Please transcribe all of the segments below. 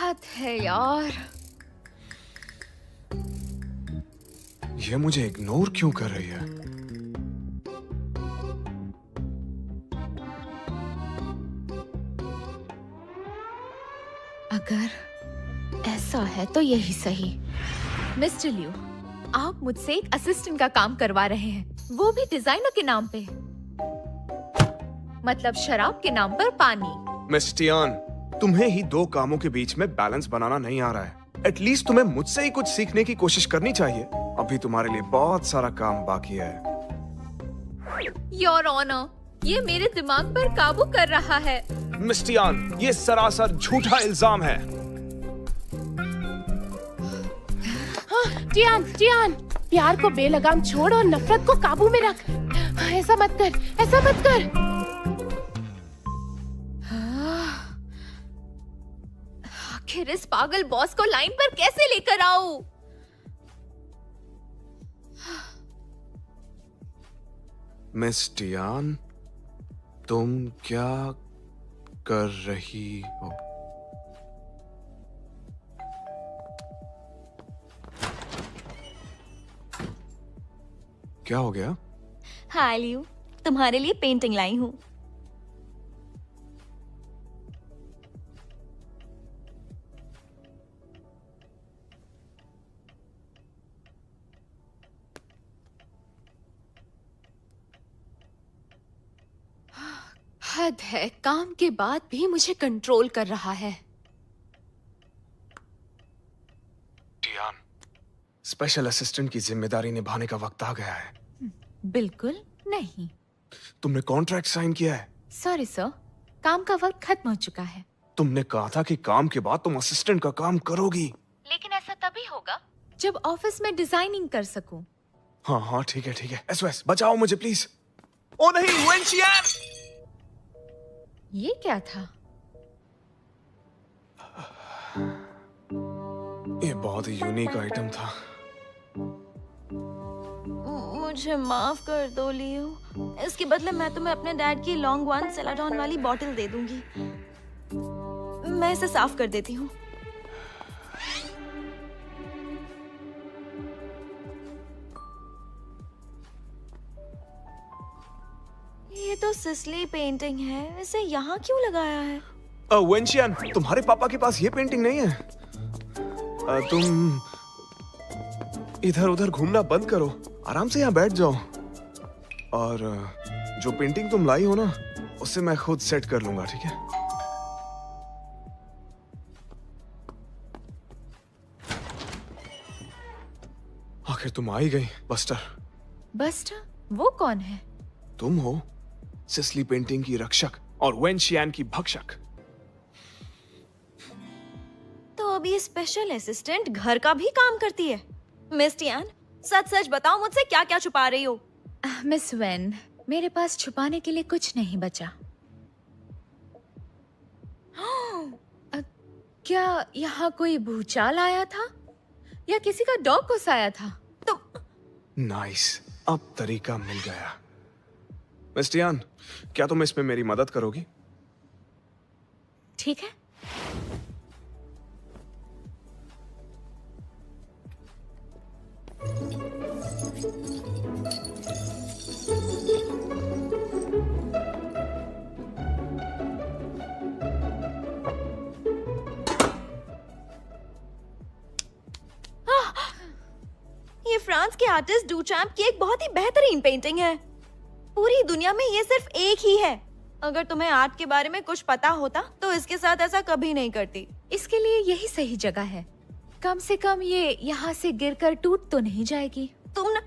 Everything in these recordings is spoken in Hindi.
हद है यार। ये मुझे इग्नोर क्यों कर रही है? अगर ऐसा है तो यही सही। मिस्टर लियो, आप मुझसे एक असिस्टेंट का काम करवा रहे हैं, वो भी डिजाइनर के नाम पे। मतलब शराब के नाम पर पानी। मिस टियान, तुम्हें ही दो कामों के बीच में बैलेंस बनाना नहीं आ रहा है। एटलीस्ट तुम्हें मुझसे ही कुछ सीखने की कोशिश करनी चाहिए। अभी तुम्हारे लिए बहुत सारा काम बाकी है। योर ऑनर, ये मेरे दिमाग पर काबू कर रहा है। मिस टियान, ये सरासर झूठा इल्जाम है। टियान, टियान, प्यार को बेलगाम छोड़ और नफरत को काबू में रख। ऐसा मत कर, ऐसा मत कर। आखिर इस पागल बॉस को लाइन पर कैसे लेकर आऊं? मिस टियान, तुम क्या कर रही हो? क्या हो गया? हाय लियो, तुम्हारे लिए पेंटिंग लाई हूँ। हद है, काम के बाद भी मुझे कंट्रोल कर रहा है। टियान, स्पेशल असिस्टेंट की जिम्मेदारी निभाने का वक्त आ गया है। बिल्कुल नहीं। तुमने कॉन्ट्रैक्ट साइन किया है। सॉरी सर, काम का वक्त खत्म हो चुका है। तुमने कहा था कि काम के बाद तुम असिस्टेंट का काम करोगी। लेकिन ऐसा तभी होगा जब ऑफिस में डिजाइनिंग कर सकूं। हाँ हाँ, ठीक है ठीक है। एसओएस, बचाओ मुझे प्लीज। ओ नहीं, वेंशियान! ये क्या था? ये बहुत ही यूनिक आइटम था। मुझे माफ कर दो लियो। इसके बदले मैं तुम्हें अपने डैड की लॉन्ग वन सेलाडॉन वाली बॉटल दे दूंगी। मैं इसे साफ कर देती हूँ। ये तो सिसली पेंटिंग है, इसे यहाँ क्यों लगाया है? वेंशियान, तुम्हारे पापा के पास ये पेंटिंग नहीं है। तुम इधर उधर घूमना बंद करो, आराम से यहाँ बैठ जाओ। और जो पेंटिंग तुम लाई हो ना, उसे मैं खुद सेट कर लूंगा, ठीक है? आखिर तुम आ ही गई, बस्टर। बस्टर? वो कौन है? तुम हो सिसली पेंटिंग की रक्षक और वेंशियान की भक्षक। तो अब ये स्पेशल असिस्टेंट घर का भी काम करती है। मिस टियान, सच सच बताओ, मुझसे क्या क्या छुपा रही हो? मिस वेन, मेरे पास छुपाने के लिए कुछ नहीं बचा। क्या यहाँ कोई भूचाल आया था या किसी का डॉग घुस आया था? नाइस, अब तरीका मिल गया। मिस टियान, क्या तुम इसमें मेरी मदद करोगी? ठीक है। ये फ्रांस के आर्टिस्ट डुचैम्प की एक बहुत ही बेहतरीन पेंटिंग है। पूरी दुनिया में ये सिर्फ एक ही है। अगर तुम्हें आर्ट के बारे में कुछ पता होता तो इसके साथ ऐसा कभी नहीं करती। इसके लिए यही सही जगह है। कम से कम ये यहाँ से गिरकर टूट तो नहीं जाएगी। तुम न...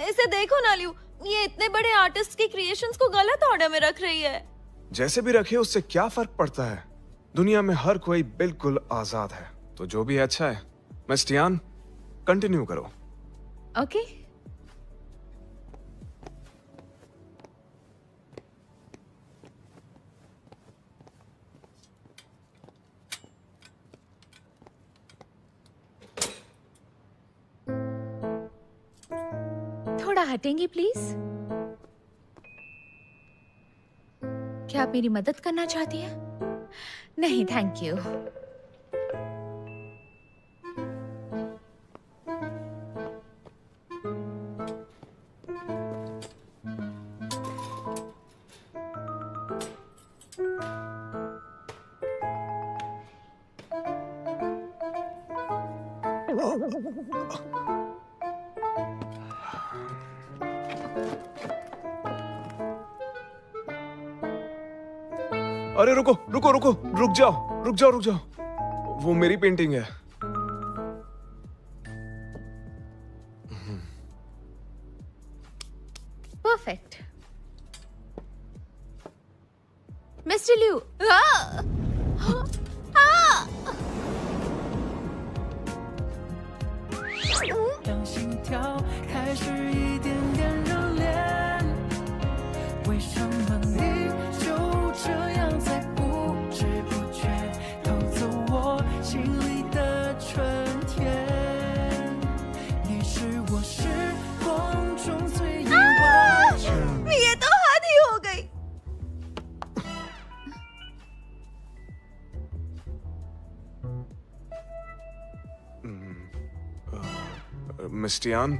इसे देखो ना लियो, ये इतने बड़े आर्टिस्ट की क्रिएशंस को गलत ऑर्डर में रख रही है। जैसे भी रखे, उससे क्या फर्क पड़ता है? दुनिया में हर कोई बिल्कुल आजाद है, तो जो भी अच्छा है। मिस टियान, कंटिन्यू करो। ओके। थोड़ा हटेंगे प्लीज? क्या आप मेरी मदद करना चाहती हैं? नहीं थैंक यू। अरे रुको रुको रुको, रुक जाओ रुक जाओ रुक जाओ, वो मेरी पेंटिंग है। परफेक्ट। मिस्टर लिू, 让心跳开始一点点热恋，为什么你就这样在不知不觉偷走我心里的春天？你是我时光中最意外的。 ये तो हद ही हो गई। मिस्टियान,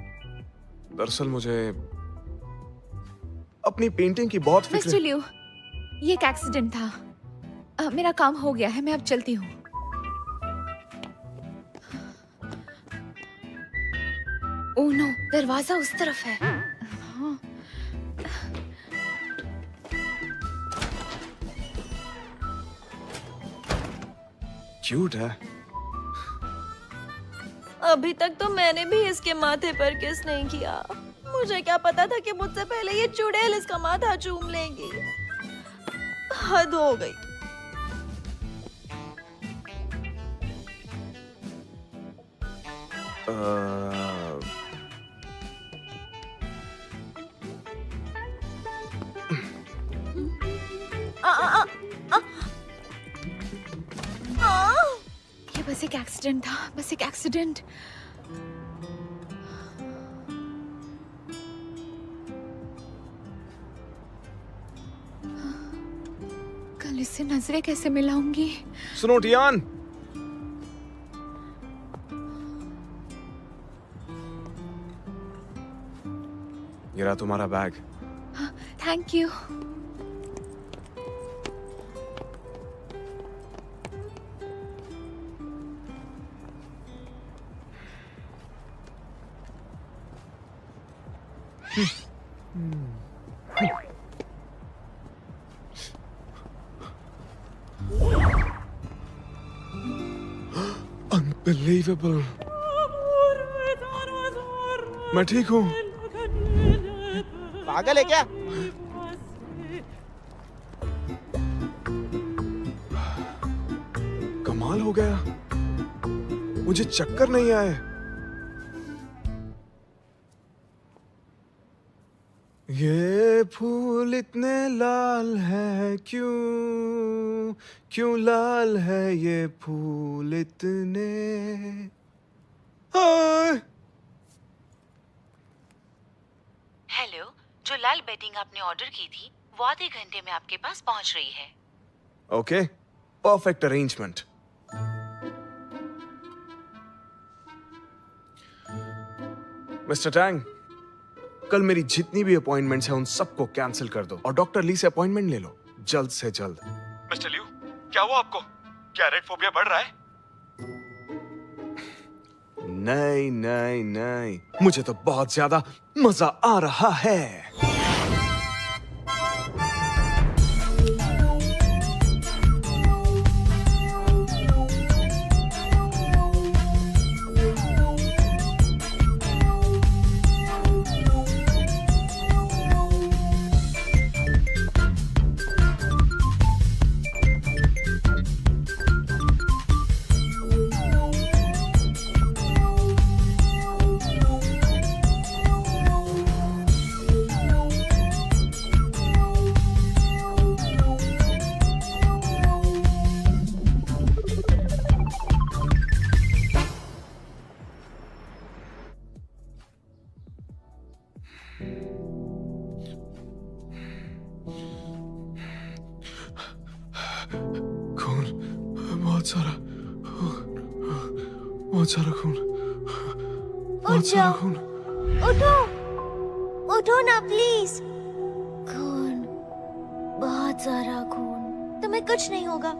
दरअसल मुझे अपनी पेंटिंग की बहुत फिक्र मिस्टर है। लिू, ये एक एक्सीडेंट था। मेरा काम हो गया है, मैं अब चलती हूँ। ओह नो, दरवाजा उस तरफ है। हाँ। क्यूट है। अभी तक तो मैंने भी इसके माथे पर किस नहीं किया। मुझे क्या पता था कि मुझसे पहले ये चुड़ैल इसका माथा चूम लेगी। हद हो गई। आ, आ, आ, आ, आ, ये बस एक एक्सीडेंट था, बस एक एक्सीडेंट। कल इससे नजरें कैसे मिलाऊंगी? सुनो टियान, ये रहा तुम्हारा बैग। Thank you. Unbelievable। मैं ठीक हूँ। पागल है क्या? कमाल हो गया, मुझे चक्कर नहीं आए। ये फूल इतने लाल है क्यों, क्यों लाल है ये फूल इतने। हाय। हेलो, जो लाल बेडिंग आपने ऑर्डर की थी वो आधे घंटे में आपके पास पहुंच रही है। Okay, perfect arrangement. Mister Tang, कल मेरी जितनी भी अपॉइंटमेंट्स हैं उन सबको कैंसिल कर दो और डॉक्टर ली से अपॉइंटमेंट ले लो जल्द से जल्द। मिस्टर लिू, क्या हुआ आपको? क्या रेड फोबिया बढ़ रहा है? नहीं नहीं नहीं, मुझे तो बहुत ज्यादा मजा आ रहा है। खून सारा खून, बहुत सारा जाओ। खून। उठो, उठो ना प्लीज। खून, बहुत सारा खून। तुम्हें कुछ नहीं होगा।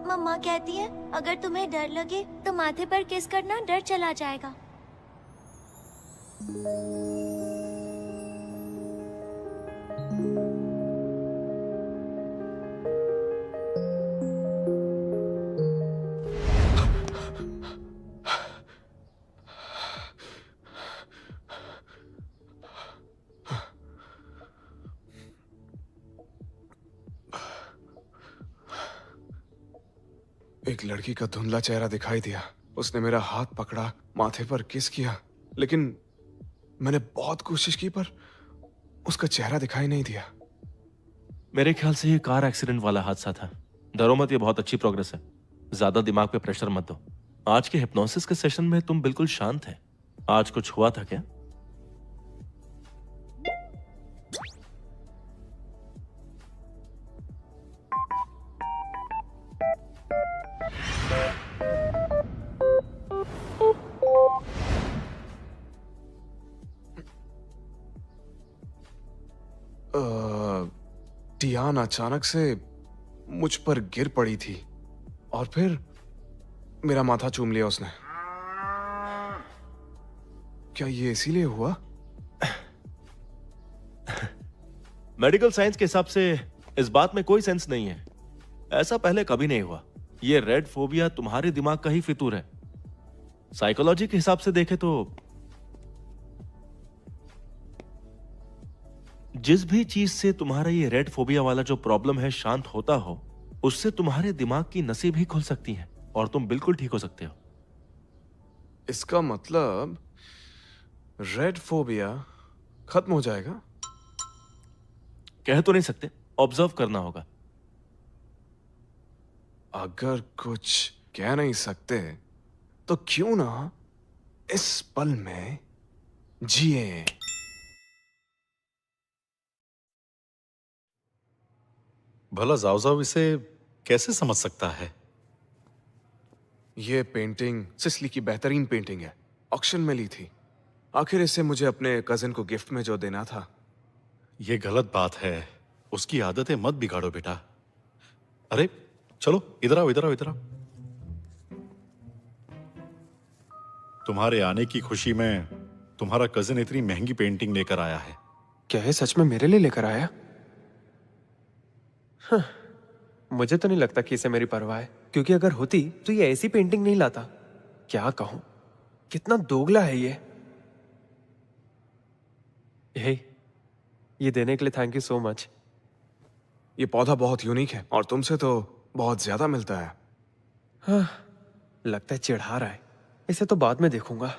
मम्मा कहती है अगर तुम्हें डर लगे तो माथे पर किस करना, डर चला जाएगा। एक लड़की का धुंधला चेहरा दिखाई दिया। उसने मेरा हाथ पकड़ा, माथे पर किस किया, लेकिन मैंने बहुत कोशिश की पर उसका चेहरा दिखाई नहीं दिया। मेरे ख्याल से ये कार एक्सीडेंट वाला हादसा था। डरो मत, ये बहुत अच्छी प्रोग्रेस है। ज्यादा दिमाग पे प्रेशर मत दो। आज के हिप्नोसिस के सेशन में तुम बिल्कुल शांत है। आज कुछ हुआ था क्या? टियान अचानक से मुझ पर गिर पड़ी थी और फिर मेरा माथा चूम लिया उसने। क्या ये इसीलिए हुआ? मेडिकल साइंस के हिसाब से इस बात में कोई सेंस नहीं है। ऐसा पहले कभी नहीं हुआ। ये रेड फोबिया तुम्हारे दिमाग का ही फितूर है। साइकोलॉजी के हिसाब से देखे तो जिस भी चीज से तुम्हारा ये रेड फोबिया वाला जो प्रॉब्लम है शांत होता हो, उससे तुम्हारे दिमाग की नसें भी खुल सकती हैं और तुम बिल्कुल ठीक हो सकते हो। इसका मतलब रेड फोबिया खत्म हो जाएगा? कह तो नहीं सकते, ऑब्जर्व करना होगा। अगर कुछ कह नहीं सकते तो क्यों ना इस पल में जिए। भला जाओ इसे कैसे समझ सकता है? ये पेंटिंग सिसली की बेहतरीन पेंटिंग है। ऑक्शन में ली थी। आखिर इसे मुझे अपने कजिन को गिफ्ट में जो देना था। ये गलत बात है। उसकी आदतें मत बिगाड़ो बेटा। अरे चलो इधर आओ, इधर आओ, इधर आओ। तुम्हारे आने की खुशी में तुम्हारा कजिन इतनी महंगी पेंटिंग लेकर आया है। क्या है सच में मेरे लिए लेकर आया? हाँ, मुझे तो नहीं लगता कि इसे मेरी परवाह है, क्योंकि अगर होती तो ये ऐसी पेंटिंग नहीं लाता। क्या कहूं, कितना दोगला है ये। हे, ये देने के लिए थैंक यू सो मच। ये पौधा बहुत यूनिक है और तुमसे तो बहुत ज्यादा मिलता है। हाँ, लगता है चिढ़ा रहा है। इसे तो बाद में देखूंगा।